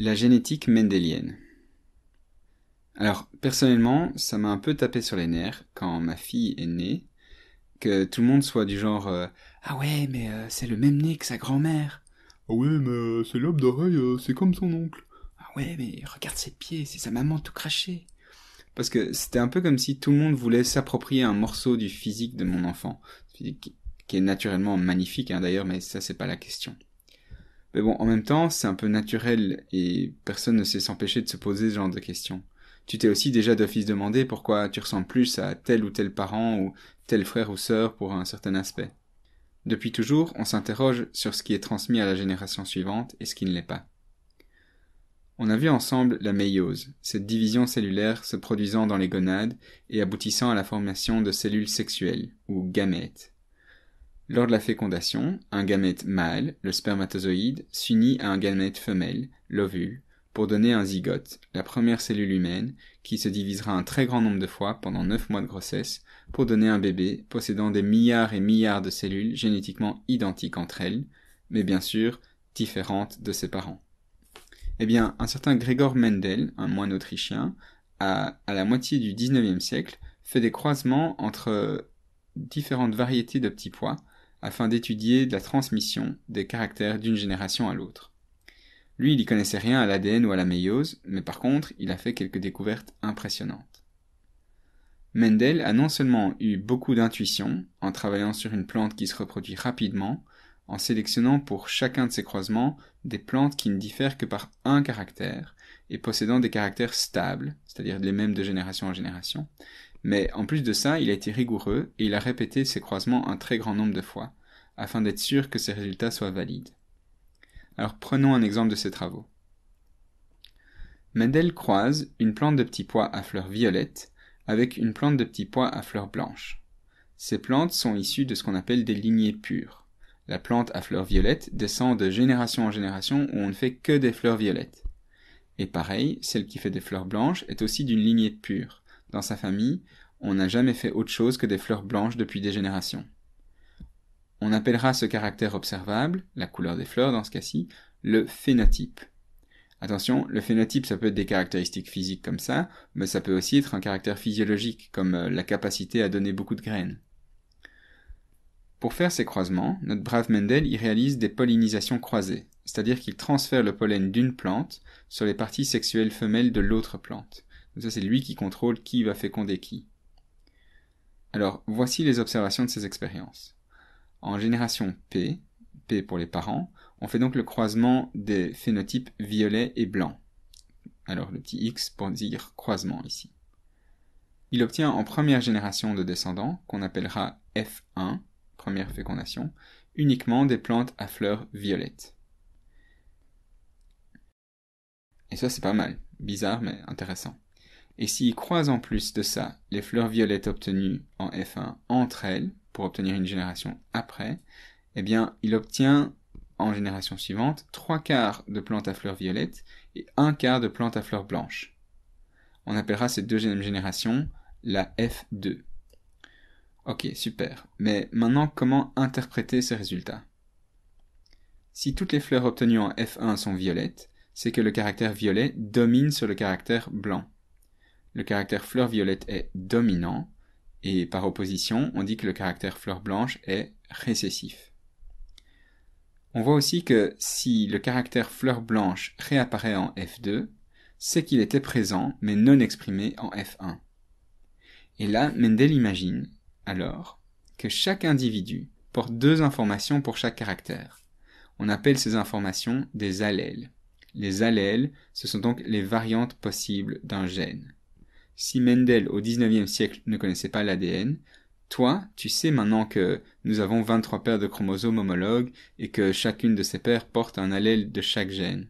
La génétique mendélienne. Alors, personnellement, ça m'a un peu tapé sur les nerfs quand ma fille est née, que tout le monde soit du genre Ah ouais, mais c'est le même nez que sa grand-mère. Ah ouais, mais ses lobes d'oreille, c'est comme son oncle. Ah ouais, mais regarde ses pieds, c'est sa maman tout craché. Parce que c'était un peu comme si tout le monde voulait s'approprier un morceau du physique de mon enfant. Physique qui est naturellement magnifique d'ailleurs, mais ça c'est pas la question. Mais bon, en même temps, c'est un peu naturel et personne ne sait s'empêcher de se poser ce genre de questions. Tu t'es aussi déjà d'office demandé pourquoi tu ressembles plus à tel ou tel parent ou tel frère ou sœur pour un certain aspect. Depuis toujours, on s'interroge sur ce qui est transmis à la génération suivante et ce qui ne l'est pas. On a vu ensemble la méiose, cette division cellulaire se produisant dans les gonades et aboutissant à la formation de cellules sexuelles, ou gamètes. Lors de la fécondation, un gamète mâle, le spermatozoïde, s'unit à un gamète femelle, l'ovule, pour donner un zygote, la première cellule humaine, qui se divisera un très grand nombre de fois pendant 9 mois de grossesse, pour donner un bébé possédant des milliards et milliards de cellules génétiquement identiques entre elles, mais bien sûr différentes de ses parents. Eh bien, un certain Gregor Mendel, un moine autrichien, a, à la moitié du XIXe siècle, fait des croisements entre différentes variétés de petits pois, afin d'étudier la transmission des caractères d'une génération à l'autre. Lui, il y connaissait rien à l'ADN ou à la méiose, mais par contre, il a fait quelques découvertes impressionnantes. Mendel a non seulement eu beaucoup d'intuition, en travaillant sur une plante qui se reproduit rapidement, en sélectionnant pour chacun de ces croisements des plantes qui ne diffèrent que par un caractère, et possédant des caractères stables, c'est-à-dire les mêmes de génération en génération, mais en plus de ça, il a été rigoureux et il a répété ces croisements un très grand nombre de fois, afin d'être sûr que ces résultats soient valides. Alors prenons un exemple de ces travaux. Mendel croise une plante de petits pois à fleurs violettes avec une plante de petits pois à fleurs blanches. Ces plantes sont issues de ce qu'on appelle des lignées pures. La plante à fleurs violettes descend de génération en génération où on ne fait que des fleurs violettes. Et pareil, celle qui fait des fleurs blanches est aussi d'une lignée pure. Dans sa famille, on n'a jamais fait autre chose que des fleurs blanches depuis des générations. On appellera ce caractère observable, la couleur des fleurs dans ce cas-ci, le phénotype. Attention, le phénotype ça peut être des caractéristiques physiques comme ça, mais ça peut aussi être un caractère physiologique, comme la capacité à donner beaucoup de graines. Pour faire ces croisements, notre brave Mendel y réalise des pollinisations croisées, c'est-à-dire qu'il transfère le pollen d'une plante sur les parties sexuelles femelles de l'autre plante. Donc ça c'est lui qui contrôle qui va féconder qui. Alors, voici les observations de ces expériences. En génération P, P pour les parents, on fait donc le croisement des phénotypes violet et blanc. Alors le petit X pour dire croisement ici. Il obtient en première génération de descendants, qu'on appellera F1, première fécondation, uniquement des plantes à fleurs violettes. Et ça c'est pas mal, bizarre mais intéressant. Et s'il croise en plus de ça les fleurs violettes obtenues en F1 entre elles, pour obtenir une génération après, eh bien il obtient en génération suivante 3/4 de plantes à fleurs violettes et 1/4 de plantes à fleurs blanches. On appellera cette deuxième génération la F2. Ok, super. Mais maintenant, comment interpréter ces résultats? Si toutes les fleurs obtenues en F1 sont violettes, c'est que le caractère violet domine sur le caractère blanc. Le caractère fleur violette est dominant, et par opposition, on dit que le caractère fleur blanche est récessif. On voit aussi que si le caractère fleur blanche réapparaît en F2, c'est qu'il était présent mais non exprimé en F1. Et là, Mendel imagine, alors, que chaque individu porte 2 informations pour chaque caractère. On appelle ces informations des allèles. Les allèles, ce sont donc les variantes possibles d'un gène. Si Mendel au XIXe siècle ne connaissait pas l'ADN, toi, tu sais maintenant que nous avons 23 paires de chromosomes homologues et que chacune de ces paires porte un allèle de chaque gène.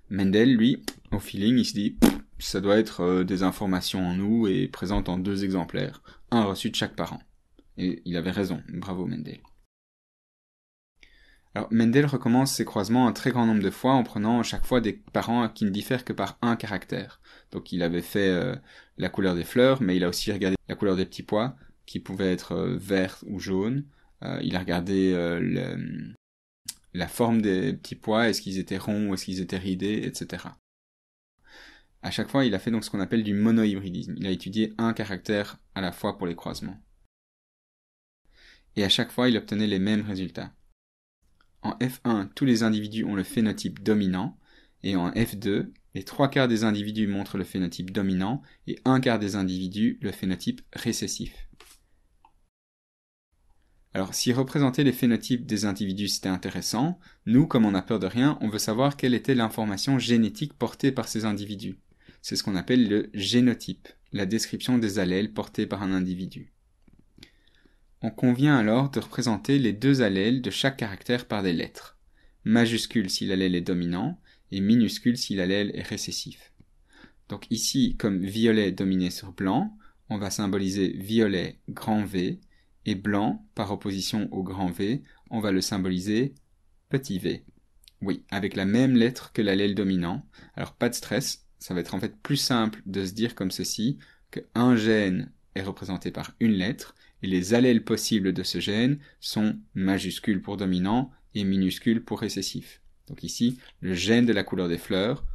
Mendel, lui, au feeling, il se dit « ça doit être des informations en nous et présentes en 2 exemplaires, un reçu de chaque parent ». Et il avait raison, bravo Mendel. Alors Mendel recommence ses croisements un très grand nombre de fois en prenant à chaque fois des parents qui ne diffèrent que par un caractère. Donc il avait fait la couleur des fleurs, mais il a aussi regardé la couleur des petits pois, qui pouvaient être vert ou jaune. Il a regardé la forme des petits pois, est-ce qu'ils étaient ronds ou est-ce qu'ils étaient ridés, etc. À chaque fois, il a fait donc ce qu'on appelle du monohybridisme. Il a étudié un caractère à la fois pour les croisements. Et à chaque fois, il obtenait les mêmes résultats. En F1, tous les individus ont le phénotype dominant, et en F2, les 3/4 des individus montrent le phénotype dominant, et 1/4 des individus le phénotype récessif. Alors, si représenter les phénotypes des individus c'était intéressant, nous, comme on n'a peur de rien, on veut savoir quelle était l'information génétique portée par ces individus. C'est ce qu'on appelle le génotype, la description des allèles portés par un individu. On convient alors de représenter les deux allèles de chaque caractère par des lettres. Majuscule si l'allèle est dominant et minuscule si l'allèle est récessif. Donc ici, comme violet dominé sur blanc, on va symboliser violet grand V, et blanc, par opposition au grand V, on va le symboliser petit v. Oui, avec la même lettre que l'allèle dominant. Alors pas de stress, ça va être en fait plus simple de se dire comme ceci, qu'un gène est représenté par une lettre, et les allèles possibles de ce gène sont majuscules pour dominant et minuscules pour récessif. Donc ici, le gène de la couleur des fleurs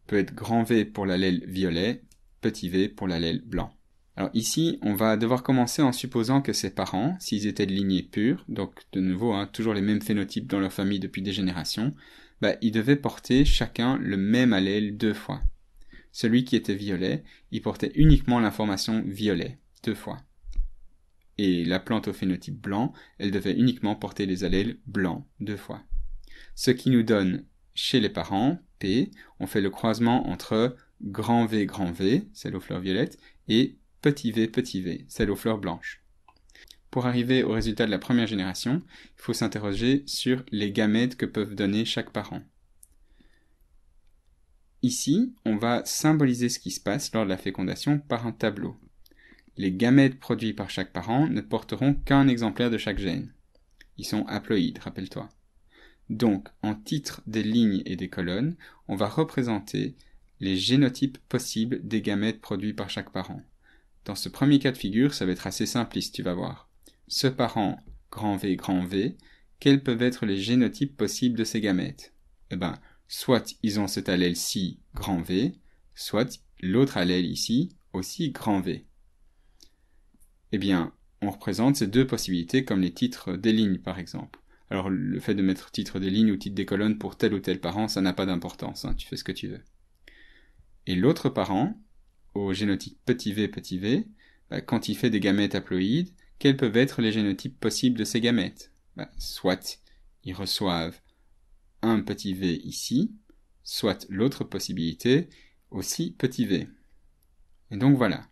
peut être grand V pour l'allèle violet, petit v pour l'allèle blanc. Alors ici, on va devoir commencer en supposant que ces parents, s'ils étaient de lignée pure, donc de nouveau, toujours les mêmes phénotypes dans leur famille depuis des générations, ils devaient porter chacun le même allèle 2 fois. Celui qui était violet, il portait uniquement l'information violet, 2 fois. Et la plante au phénotype blanc, elle devait uniquement porter les allèles blancs 2 fois. Ce qui nous donne, chez les parents, P, on fait le croisement entre grand V, celle aux fleurs violettes, et petit v, celle aux fleurs blanches. Pour arriver au résultat de la première génération, il faut s'interroger sur les gamètes que peuvent donner chaque parent. Ici, on va symboliser ce qui se passe lors de la fécondation par un tableau. Les gamètes produits par chaque parent ne porteront qu'un exemplaire de chaque gène. Ils sont haploïdes, rappelle-toi. Donc, en titre des lignes et des colonnes, on va représenter les génotypes possibles des gamètes produits par chaque parent. Dans ce premier cas de figure, ça va être assez simpliste, tu vas voir. Ce parent, grand V, quels peuvent être les génotypes possibles de ces gamètes? Soit ils ont cet allèle-ci, grand V, soit l'autre allèle ici, aussi grand V. On représente ces deux possibilités comme les titres des lignes, par exemple. Alors, le fait de mettre titre des lignes ou titre des colonnes pour tel ou tel parent, ça n'a pas d'importance, tu fais ce que tu veux. Et l'autre parent, au génotype petit v, quand il fait des gamètes haploïdes, quels peuvent être les génotypes possibles de ces gamètes? Soit ils reçoivent un petit v ici, soit l'autre possibilité, aussi petit v. Et donc voilà,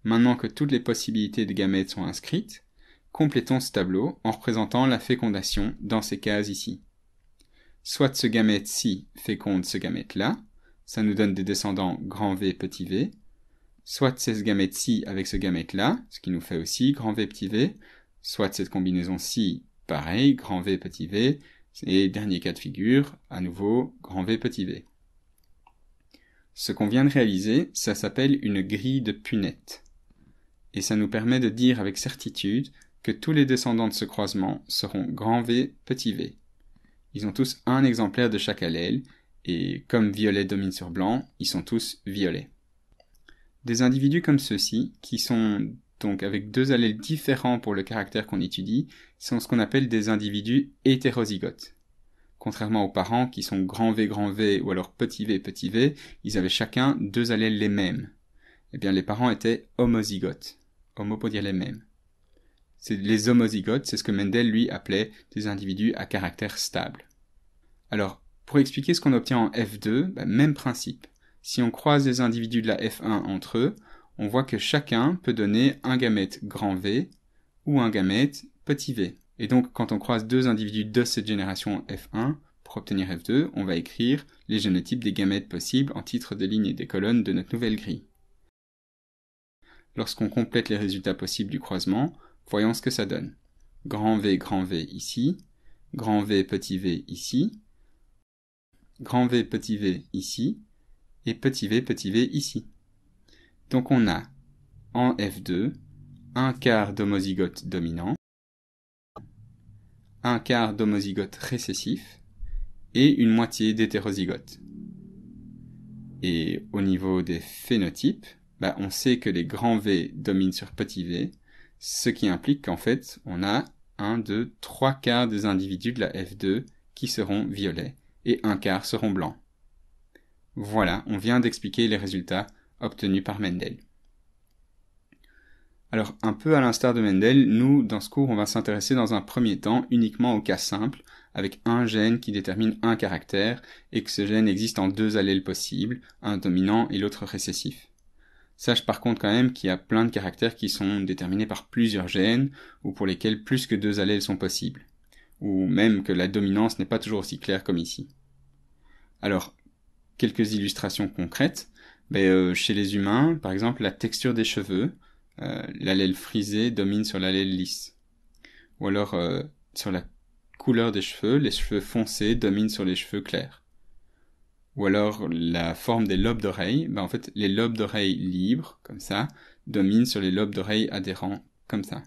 maintenant que toutes les possibilités de gamètes sont inscrites, complétons ce tableau en représentant la fécondation dans ces cases ici. Soit ce gamète-ci féconde ce gamète-là, ça nous donne des descendants grand V, petit v, soit c'est ce gamète-ci avec ce gamète-là, ce qui nous fait aussi grand V, petit v, soit cette combinaison-ci, pareil, grand V, petit v, et dernier cas de figure, à nouveau, grand V, petit v. Ce qu'on vient de réaliser, ça s'appelle une grille de Punnett. Et ça nous permet de dire avec certitude que tous les descendants de ce croisement seront grand V, petit v. Ils ont tous un exemplaire de chaque allèle, et comme violet domine sur blanc, ils sont tous violets. Des individus comme ceux-ci, qui sont donc avec deux allèles différents pour le caractère qu'on étudie, sont ce qu'on appelle des individus hétérozygotes. Contrairement aux parents qui sont grand V ou alors petit v, ils avaient chacun deux allèles les mêmes. Les parents étaient homozygotes. Homo pour dire les mêmes. Les homozygotes, c'est ce que Mendel, lui, appelait des individus à caractère stable. Alors, pour expliquer ce qu'on obtient en F2, même principe. Si on croise les individus de la F1 entre eux, on voit que chacun peut donner un gamète grand V ou un gamète petit v. Et donc, quand on croise deux individus de cette génération F1, pour obtenir F2, on va écrire les génotypes des gamètes possibles en titre de lignes et des colonnes de notre nouvelle grille. Lorsqu'on complète les résultats possibles du croisement, voyons ce que ça donne. Grand V ici, grand V ici, grand V petit v ici, et petit v ici. Donc on a, en F2, un quart d'homozygote dominant, un quart d'homozygote récessif, et une moitié d'hétérozygote. Et au niveau des phénotypes, on sait que les grands V dominent sur petits v, ce qui implique qu'en fait, on a 1, 2, 3 quarts des individus de la F2 qui seront violets, et 1 quart seront blancs. Voilà, on vient d'expliquer les résultats obtenus par Mendel. Alors, un peu à l'instar de Mendel, nous, dans ce cours, on va s'intéresser dans un premier temps uniquement au cas simple, avec un gène qui détermine un caractère, et que ce gène existe en 2 allèles possibles, un dominant et l'autre récessif. Sache par contre quand même qu'il y a plein de caractères qui sont déterminés par plusieurs gènes, ou pour lesquels plus que 2 allèles sont possibles, ou même que la dominance n'est pas toujours aussi claire comme ici. Alors, quelques illustrations concrètes. Chez les humains, par exemple, la texture des cheveux, l'allèle frisé domine sur l'allèle lisse. Ou alors, sur la couleur des cheveux, les cheveux foncés dominent sur les cheveux clairs. Ou alors, la forme des lobes d'oreilles, en fait, les lobes d'oreilles libres, comme ça, dominent sur les lobes d'oreilles adhérents, comme ça.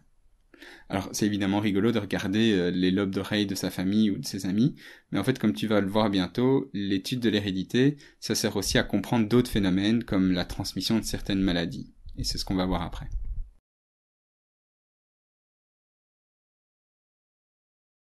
Alors, c'est évidemment rigolo de regarder les lobes d'oreilles de sa famille ou de ses amis, mais en fait, comme tu vas le voir bientôt, l'étude de l'hérédité, ça sert aussi à comprendre d'autres phénomènes, comme la transmission de certaines maladies. Et c'est ce qu'on va voir après.